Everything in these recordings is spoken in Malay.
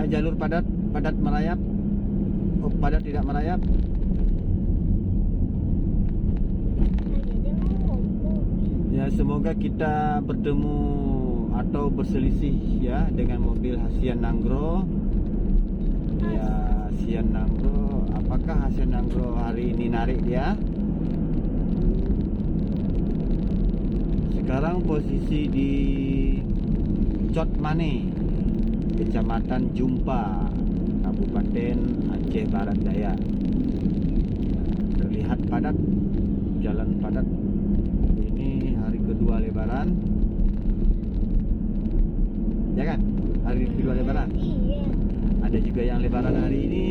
jalur padat, padat merayap, padat tidak merayap. Ya, semoga kita bertemu atau berselisih ya dengan mobil Hacian Nangro. Ya, Hacian Nangro, apakah Hacian Nangro hari ini narik dia? Sekarang posisi di Cotmane, Kecamatan Jumpa, Kabupaten Aceh Barat Daya. Terlihat padat, jalan padat. Ini hari kedua Lebaran, ya kan? Hari kedua Lebaran. Iya. Ada juga yang Lebaran hari ini,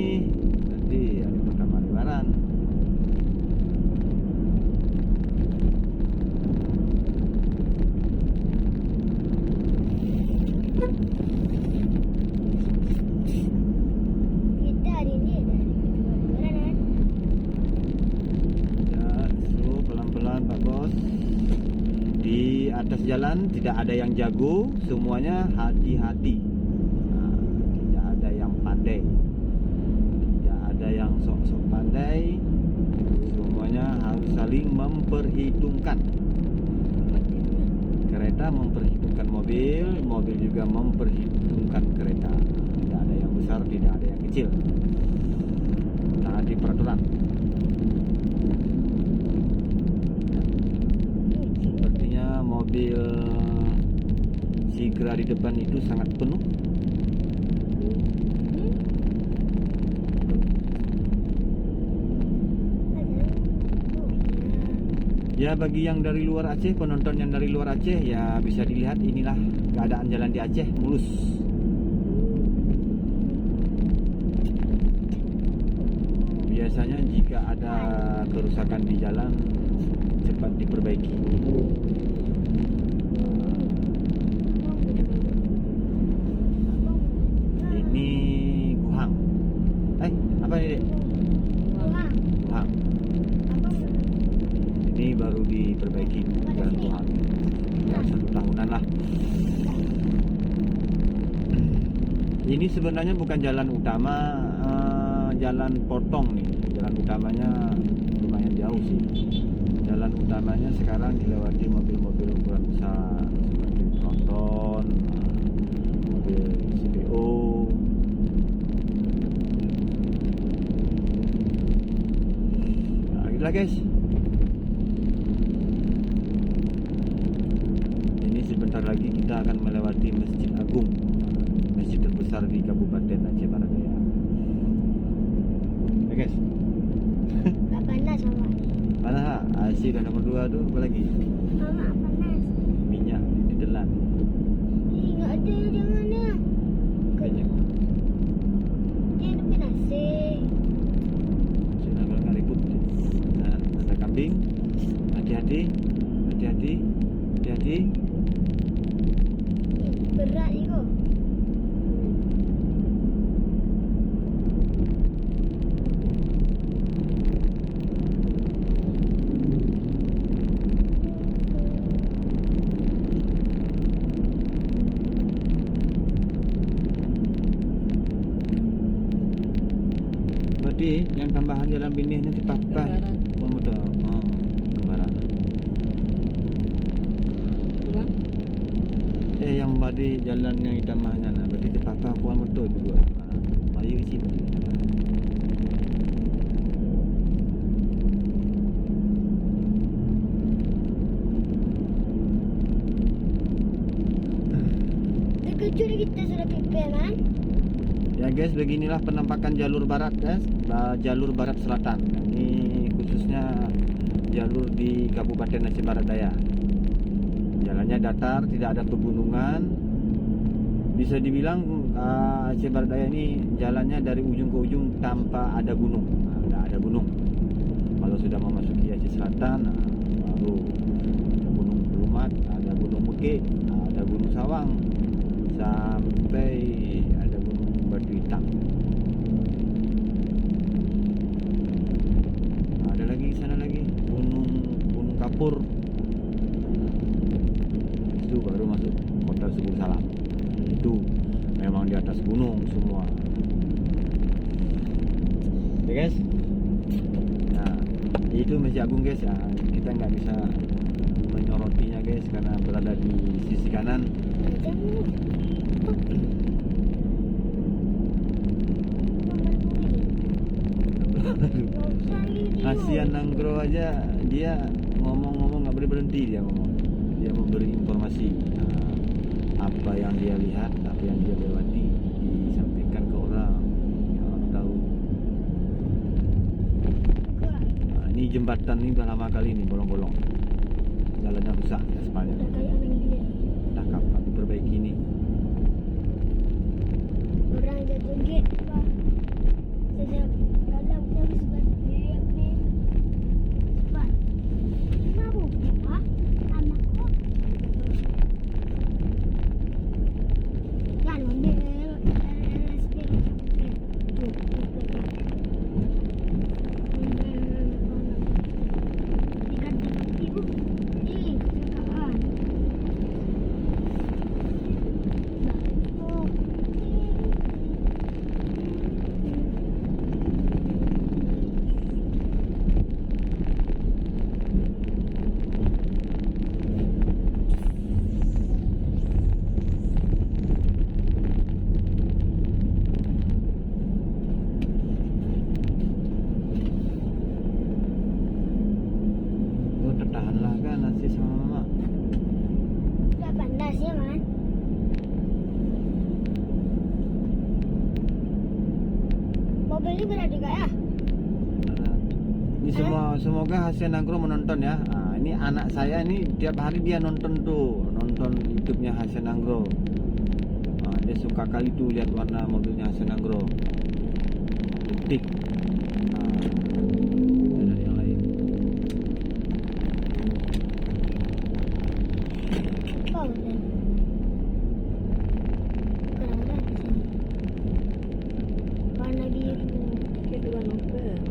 nanti hari pertama Lebaran. Kita hari ini dari Lebaran. Ya, slow, pelan-pelan Pak Bos. Di atas jalan tidak ada yang jago, semuanya hati-hati. Nah, tidak ada yang pandai, tidak ada yang sok-sok pandai. Semuanya harus saling memperhitungkan. Kereta memperhitungkan mobil, mobil juga memperhitungkan kereta. Tidak ada yang besar, tidak ada yang kecil. Taati peraturan. Sepertinya mobil Sigra di depan itu sangat penuh. Ya, bagi yang dari luar Aceh, penonton yang dari luar Aceh, ya bisa dilihat inilah keadaan jalan di Aceh, mulus. Biasanya jika ada kerusakan di jalan cepat diperbaiki. Ini Guhang. Apa ini, Dek? Guhang. Ini baru diperbaiki jalan Guhang. Ya, 1 tahunan lah. Ini sebenarnya bukan jalan utama, jalan potong nih. Jalan utamanya lumayan jauh sih. Jalan utamanya sekarang dilewati mobil-mobil ukuran besar seperti tronton, mobil CBO. Nah, gitulah guys. Ini sebentar lagi kita akan melewati Masjid Agung, masjid terbesar di Kabupaten Aceh Barat Daya. Ya guys. Gak panas sama. Mana ha? IC dan nomor 2 tuh apa lagi? Mama panas. Minyak ditelan. Ih, gak ada di mana. Banyak. Yang depan nasi. Sudah kalau nggak ribut. Nah, ada kambing. Hati-hati. Hati-hati. Hati-hati. Berat ni kau. Berarti yang tambahan jalan Benih nanti pakai. Kembaran. Mudah. Oh, kembaran. Ulang. Yang badi jalan yang itamahnya nah berarti terpapar kuat motor juga. Mari ke sini. Terkejut kita sudah prepare man. Ya guys, beginilah penampakan jalur barat guys, jalur barat selatan. Ini khususnya jalur di Kabupaten Aceh Barat Daya. Jalannya datar, tidak ada pegunungan. Bisa dibilang Aceh Barat Daya ini jalannya dari ujung ke ujung tanpa ada gunung. Tidak ada gunung. Kalau sudah memasuki Aceh Selatan, baru ada Gunung Pelumat, ada Gunung Bukit, ada Gunung Sawang, sampai ada Gunung Batu Hitam. Ada lagi sana lagi Gunung Kapur. Itu baru masuk kota Suku Salam. Itu memang di atas gunung semua. Ya guys. Nah, itu Masjid Agung guys ya. Kita nggak bisa menyorotinya guys karena berada di sisi kanan. Asian Nanggro aja dia ngomong-ngomong nggak berhenti dia ngomong. Dia memberi informasi apa yang dia lihat, apa yang dia lewati disampaikan ke orang yang orang tahu. Nah, ini jembatan ini udah lama kali ini bolong-bolong, jalannya rusak aspalnya. Dah kapan diperbaiki nih? Orang dah joget apa? Sejak dalam kami sebab dia ni sebab kenapa apa? Anak kau kan ambil LSP Tertahanlah kan nasi sama mama. dah panas ya man. Mobil ni berat juga ya? Ini semoga Asian Nanggro menonton ya. Ini anak saya ini tiap hari dia nonton YouTube-nya Asian Nanggro. Dia suka kali tuh lihat warna mobilnya Asian Nanggro. Detik. Ada yang lain. Kau dan kenapa di sini? Warna biru.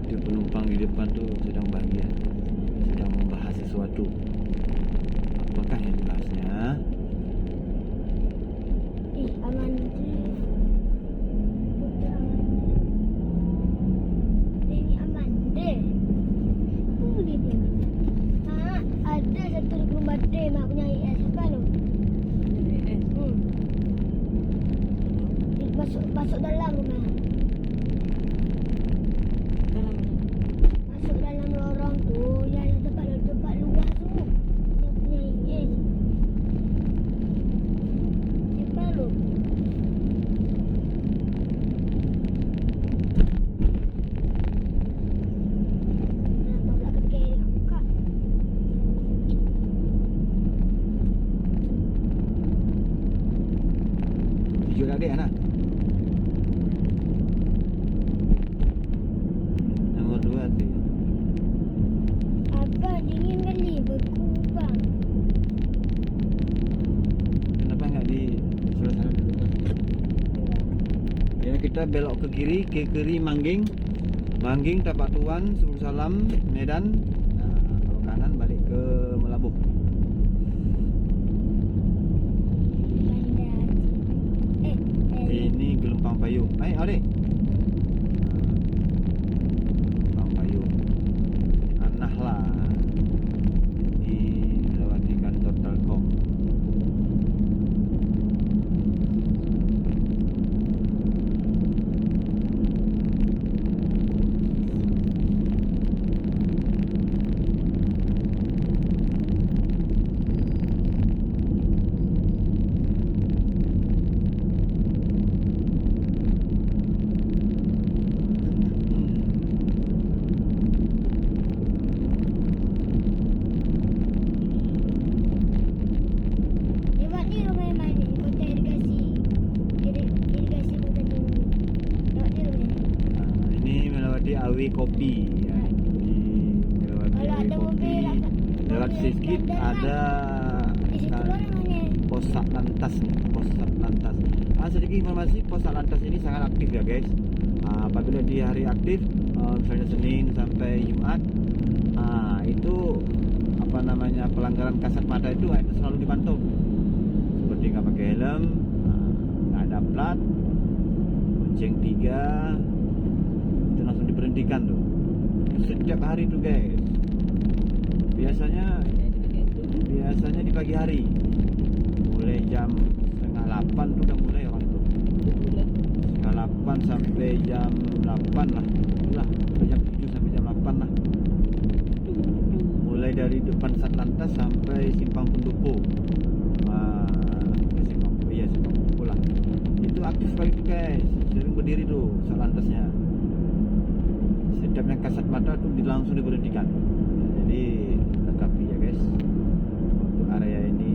Itu penumpang di depan tuh sedang bahagia, sedang membahas sesuatu. Apakah yang dibahasnya? Aman Putri Amanda. Ini Amanda. Boleh dia. Ada satu rumah baterai mak punya IS apa tu? Masuk dalam rumah. Masuk dalam lorong tu, yang tempat luar tu. Yang punya IS. Siapa tu? Kenapa pula kena buka? Tujuh adik anak. Nomor 2 tu. Apa dingin kali berkubang. Kenapa nggak di sebelah sana dulu? Ya kita belok ke kiri Mangging, Tapak Tuan, Subur Salam, Medan. Nah, kalau kanan balik ke Melabuh. Ini Gelempang Payung. Adik. Gelempang Payung. Anah lah. Ini melewati kantor Telkom. Lewat ni rumah yang mana? Kota irigasi. Irigasi Kota Tinggi. Lewat ni rumah yang mana? Ini melewati Awi Kopi ya. Melewati Kalau Awi ada Kopi. mobil Lewat sedikit ada di situ lah namanya. pos lantas nih, pos lantas. Sedikit informasi, pos lantas ini sangat aktif ya guys. Apabila di hari aktif, misalnya Senin sampai Jumat, itu apa namanya pelanggaran kasat mata itu selalu dipantau. Seperti nggak pakai helm, ada plat lonceng 3 itu langsung diberhentikan tuh setiap hari tuh guys. Biasanya di pagi hari mulai jam setengah 8 tuh udah mulai orang itu, setengah 8 sampai jam 8 lah, itulah jam 7 sampai jam 8 lah, mulai dari depan Satlantas sampai Simpang Pendopo. Simpang Pendopo lah, itu aktif sekali tuh guys, sering berdiri tuh Satlantasnya. Setiap yang kasat mata tuh langsung diberhentikan. Jadi lengkapi ya guys, untuk area ini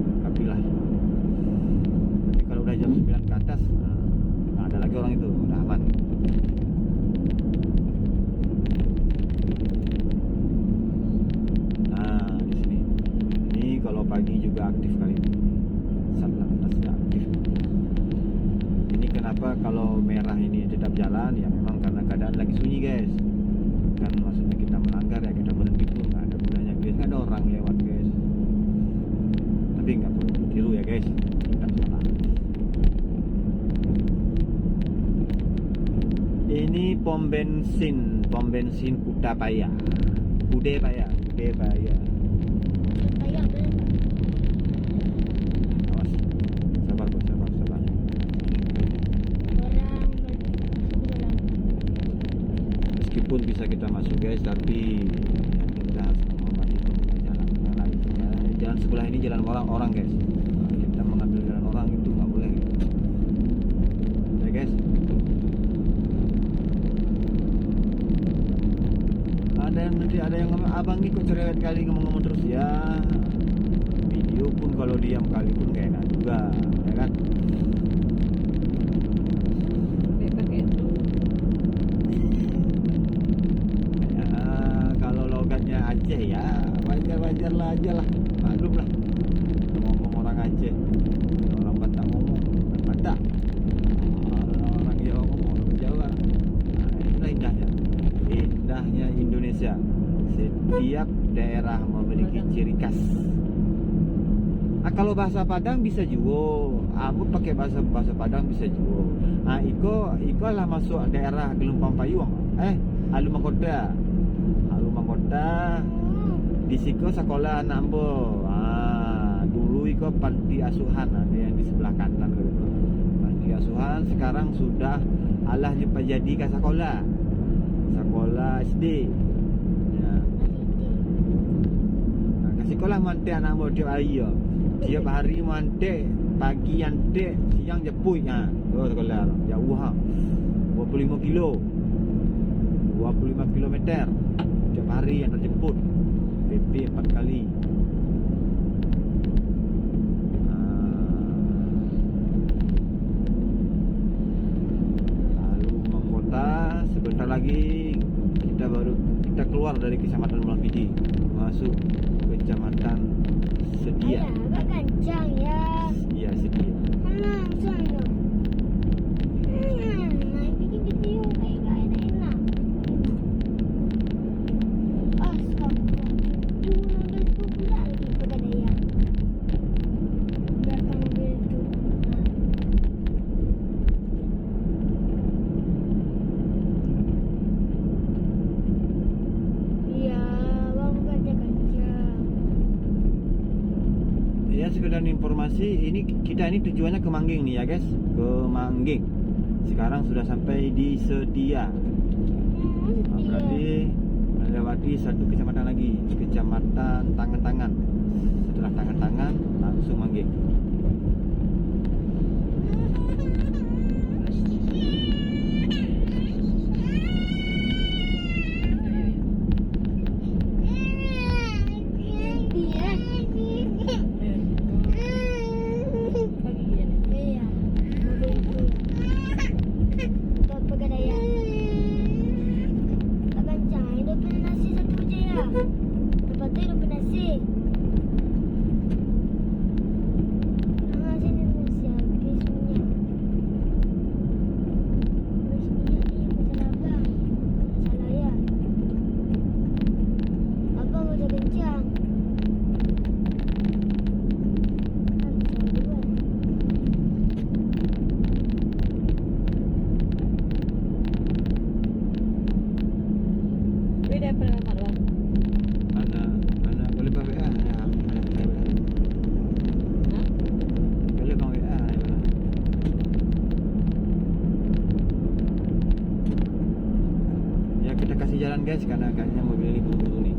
lengkapi lah. Tapi kalau udah jam 9 ke atas, nah ada lagi orang itu, udah aman. Nah di sini, ini kalau pagi juga aktif kali ini, Satlantasnya aktif. Ini kenapa kalau merah ini tetap jalan, ya memang karena keadaan lagi sunyi guys. Kan maksudnya kita melanggar ya, kita berhenti pun nggak ada gunanya guys, nggak ada orang lewat guys. Tapi nggak perlu ditiru ya guys, kita salah. Ini pom bensin Kudapaya. Kayak Awas, sabar bos, sabar. orang Meskipun bisa kita masuk guys, tapi kita harus menghormati pengguna jalan yang lain. Ya, jalan sebelah ini jalan orang guys. Nah, kita mengambil jalan orang itu nggak boleh. Ya guys. Ada yang ngomong, abang ini kok cerewet kali ngomong terus ya. Video pun kalau diam kali pun gak enak juga, ya kan? Kalau logatnya Aceh ya wajar aja lah, maklum lah. Ngomong orang Aceh, orang Batak ngomong bukan Batak, orang Jawa ngomong orang Jawa. Nah, itulah indahnya Indonesia. Setiap daerah memiliki ciri khas. Kalau bahasa Padang bisa juga, aku pakai bahasa Padang bisa juga. Iko lah masuk daerah Gelumpang Payung. Alumang Kota. Di situ sekolah anak ambo. Dulu iko panti asuhan, ada yang di sebelah kanan gitu. Panti asuhan sekarang sudah alahnya jadi ke sekolah SD. Ya. Kasih sekolah mantek anak ambo tiap hari yo. Tiap hari mantek, pagi antek, siang jeput ya. Oh sekolah jauh 25 kilo. 25 km tiap hari yang terjemput. PP 4 kali. Lalu Mangkota, sebentar lagi kita keluar dari Kecamatan Malpidi, masuk Kecamatan Sedia. agak kencang ya. Iya, Sedia. Langsung dong. Main bikin video kayak gak enak. Astagfirullah. Itu mobil itu pula lagi Pegadaian. Belakang mobil itu. Iya, bang kerja kencang. Ya sekedar informasi, kita ini tujuannya ke Mangging nih ya guys, ke Mangging. Sekarang sudah sampai di Sedia. Berarti melewati satu kecamatan lagi, Kecamatan Tangan-Tangan. Setelah Tangan-Tangan langsung Mangging. guys, karena kayaknya mobil ini buru-buru nih.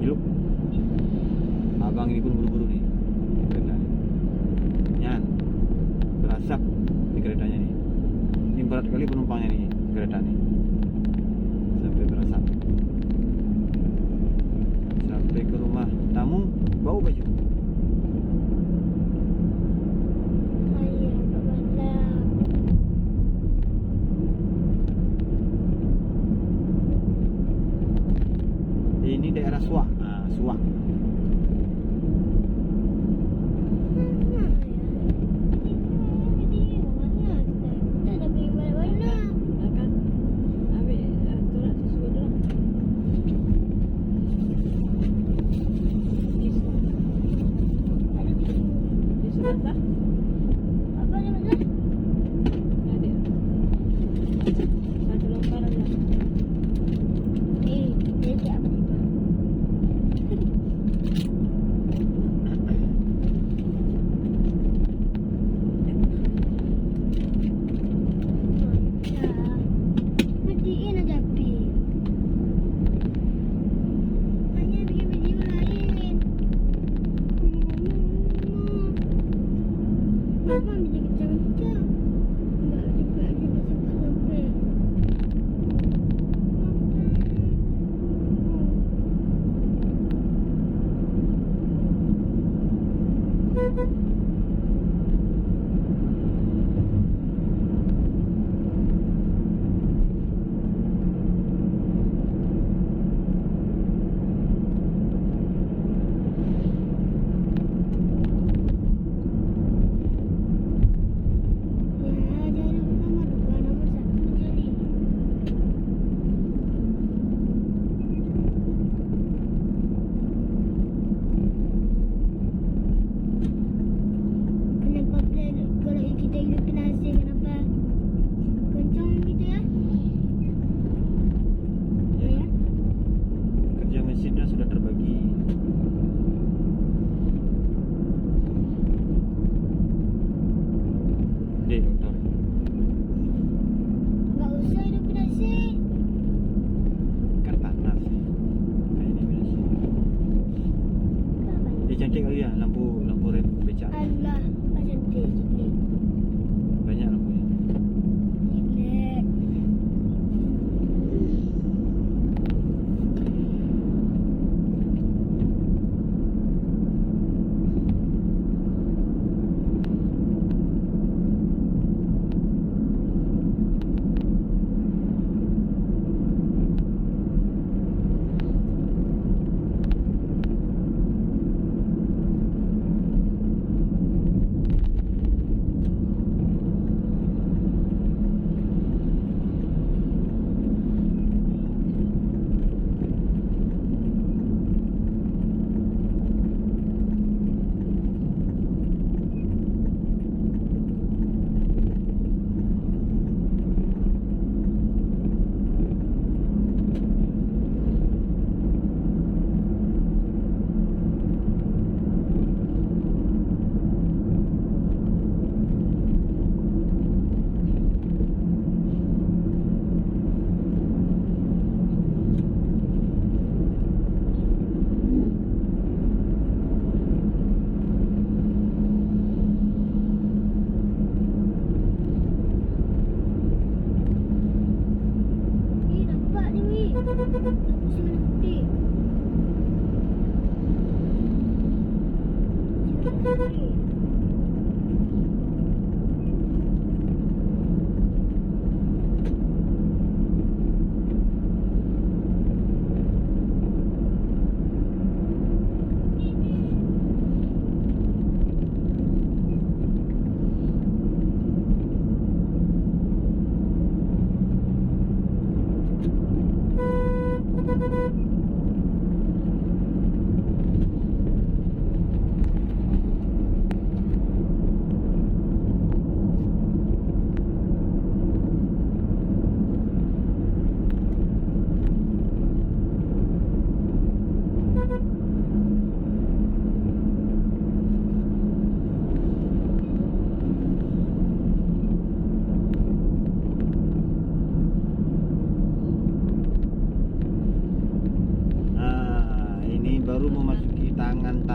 Hiluk. Abang ini pun buru-buru nih. Kereta nih. Nyan. Berasap di keretanya nih. Ini berat kali penumpangnya nih, kereta nih. Sampai berasap. Sampai ke rumah tamu, bau baju. Ayah, bapak. Ini daerah Suak. Nah, Suak. Akan ambil tolak susu dulu. Di sebelah ada. Satu longkar aja. Matiin aja api. Hanya bikin video lain. Mama bisa kencang-kencang. Enggak juga dia sampai-sampai. Ya, jangan lupa nomor 2, nomor 1 jadi. Kenapa plan kalau kita hidup kena asing, kenapa kencang gitu ya? Ya. Kerja mesinnya sudah terbagi. Dek, dokter. Enggak usah hidup kena asing. Kan panas. Kayak ini biasa. Kapan? Cantik kali ya lampu rem becak. Allah, macam ni. Banyak lampunya. Jelek.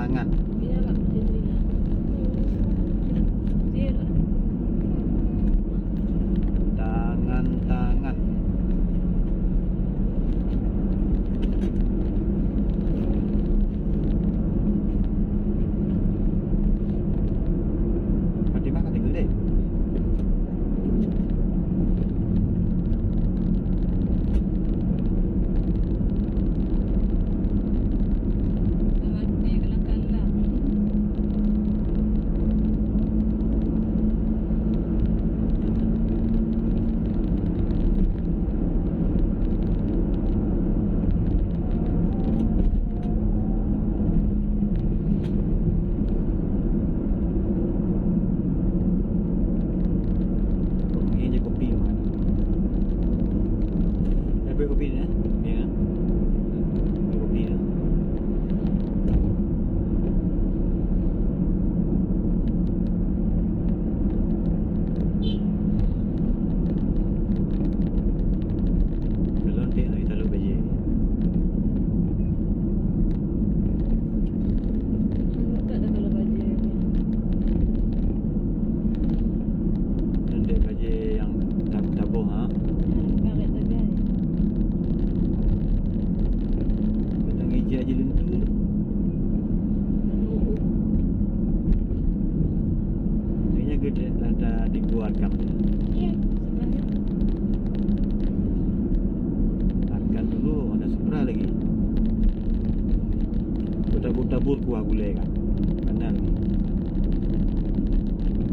tangan. Ini agak macam ringan. Dia duduk. Tangan. Fatimah kan tinggal dek. Dia kalang-kalang. Ini je kopi mana? Dah beli kopi ni? Ni ah. Beli kopi ni. Kelontik lagi tak lupa je. Tak ada kalau baju ni. Kelontik baju yang tabuh ha. Karet tegal. Benang hijau je lentur. Ini gede ada dikeluarkan. Iya. Sebenarnya Arkan dulu ada Supra lagi. Tabur-tabur kuah gulai kan. Kanan lagi.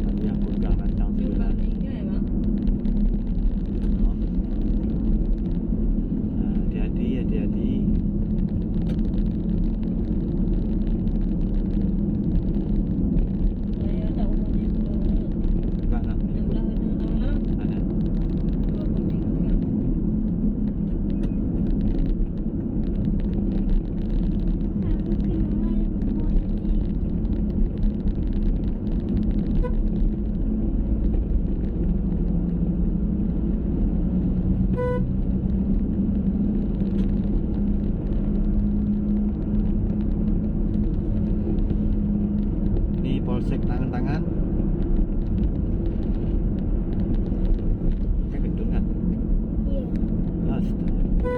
Tadi aku pegang rancang jumpa sebelah. meninggal bang. Hati-hati. Saya tak umurnya pun. Bukan lah. 16 tahun lah. Mana? Dua meninggal. Aku kenal Putih. Ni polsek tangan-tangan. Kan gendut kan? Iya. Astaga.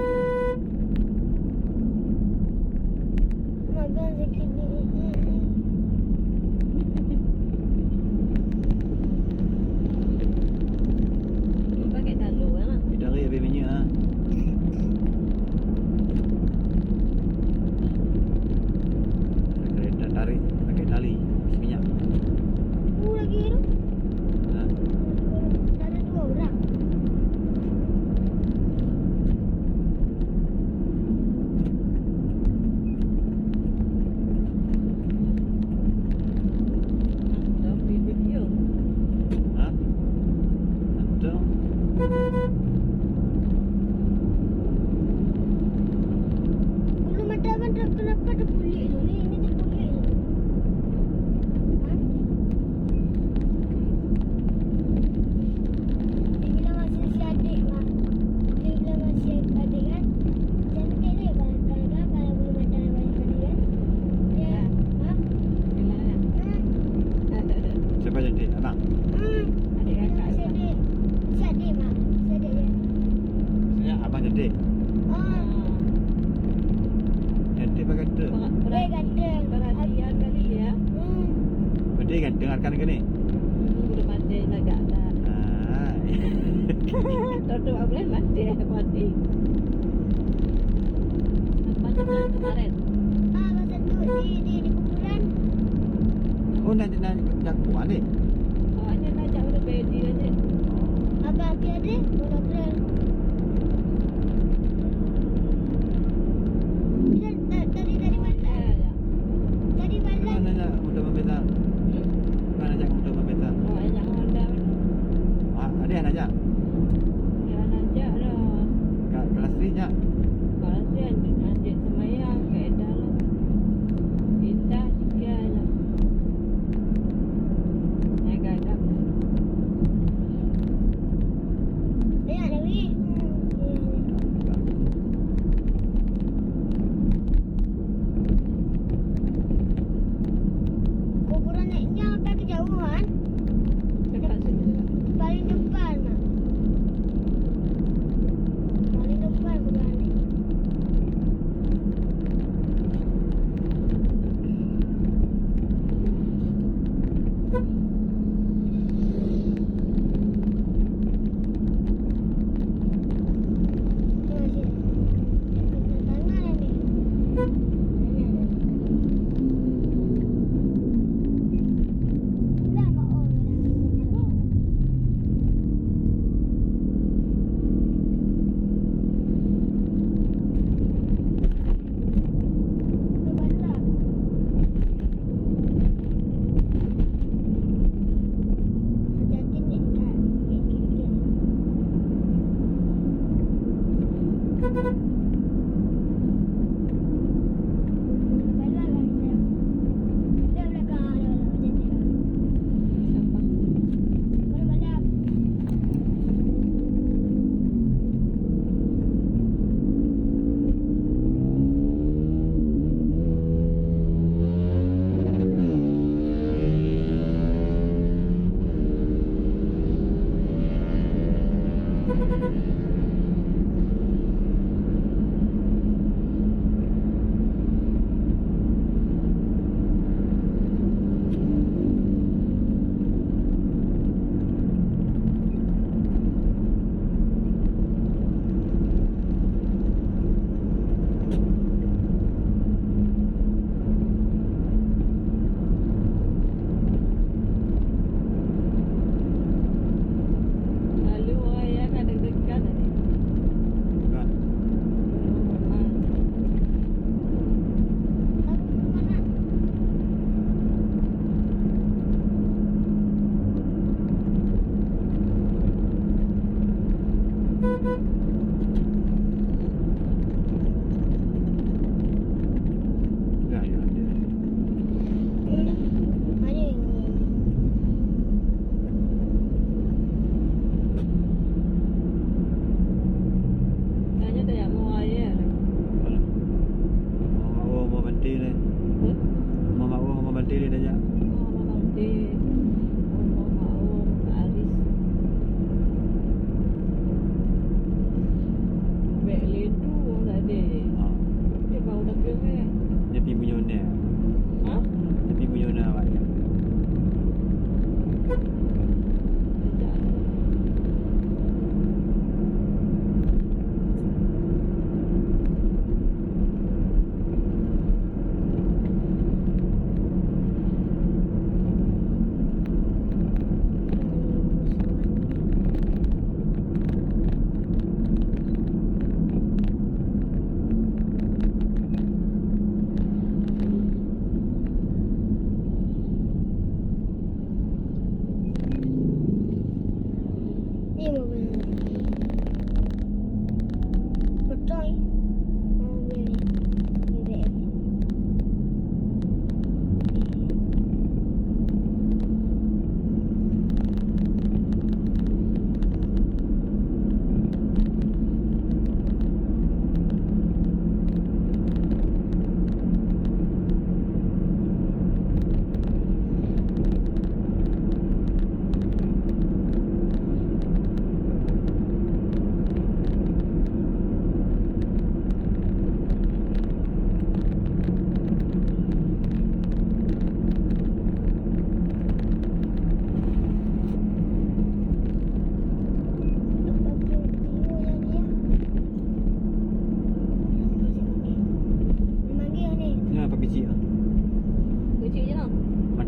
Makan sikit ni. Pakai taluk lah. Tidak raya habis minyak ha. Kereta tarik pakai tali isi minyak. Lagi tu. Ha. Ada 2 orang. Dah video. Ha? Ada. Bulu mata kan kenapa ada kulit tu ni? Ini tu kulit tu. Ha? Dia bilang masih si adik mak. Dia bilang masih adik kan. Cantik dia kan kalau bulu mata banyak kali kan. Dia. Ha? Bilang kan. Ha? Siapa cantik? Abang? Adik kakak Si adik. Si adik mak. Si adik dia. Maksudnya abang cantik. Oh. Cantik apa kata? Dia ganteng. Perhatian kali ya. Betul kan? Dengarkan ke ni? Udah mati agak dah. Hai. Tutup boleh mati mati. Macam mana kemarin? Ah, masa tu di kuburan. Oh nak kuat ni? Awaknya nak ajak udah pedi aja. Abang pergi ada. Bola keren. Tadi mana? Ya. Tadi mana? Mana nak mudah membeza? Mana ajak mudah membeza? Awaknya Honda. Ada yang ajak? Ya nak ajak dah. Kat kelas 3 ajak? Kalau saya anjing semayang kaedah lah. Indah juga lah. Agak-agak. Dia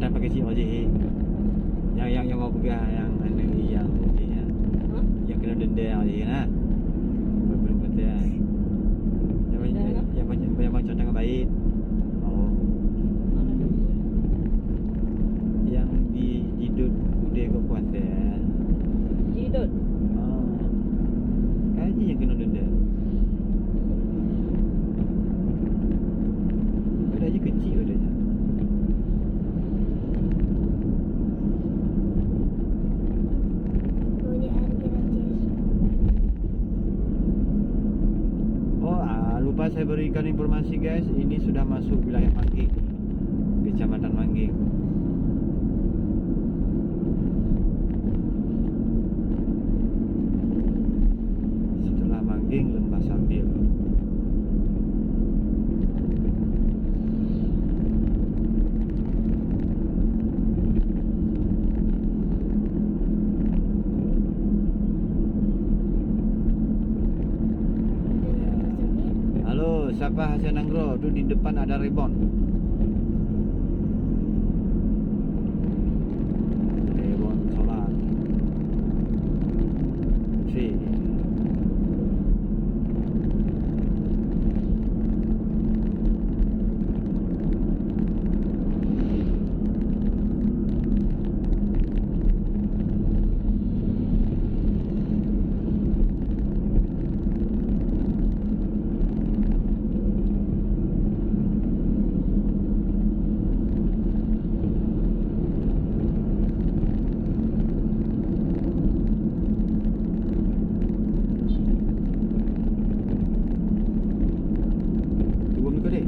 Selatan pakai si ojek. Yang mau pegang yang mana yang dia. Hah? Yang kena denda ojek nah. Belum kata. Yang banyak contoh yang baik. Oh, Mana tu? yang di hidup udah kau puasa. Jidut. Kaji yang kena denda. Ada je kecil adanya. Boleh harga rajas. Oh, lupa saya berikan informasi guys, ini sudah masuk wilayah Mangging, Kecamatan Mangging. Setelah Mangging, Lembah Sambil. Halo, siapa Hasan Nanggro? Tu di depan ada rebon. Rebon solar. Si. Turun ke dek?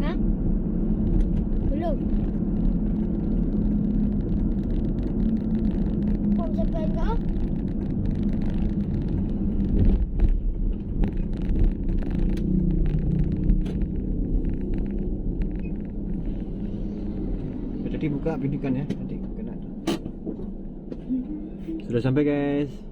Hah? Belum. Kau siapa kau? Tadi buka pintukan ya, nanti kena. Sudah sampai guys.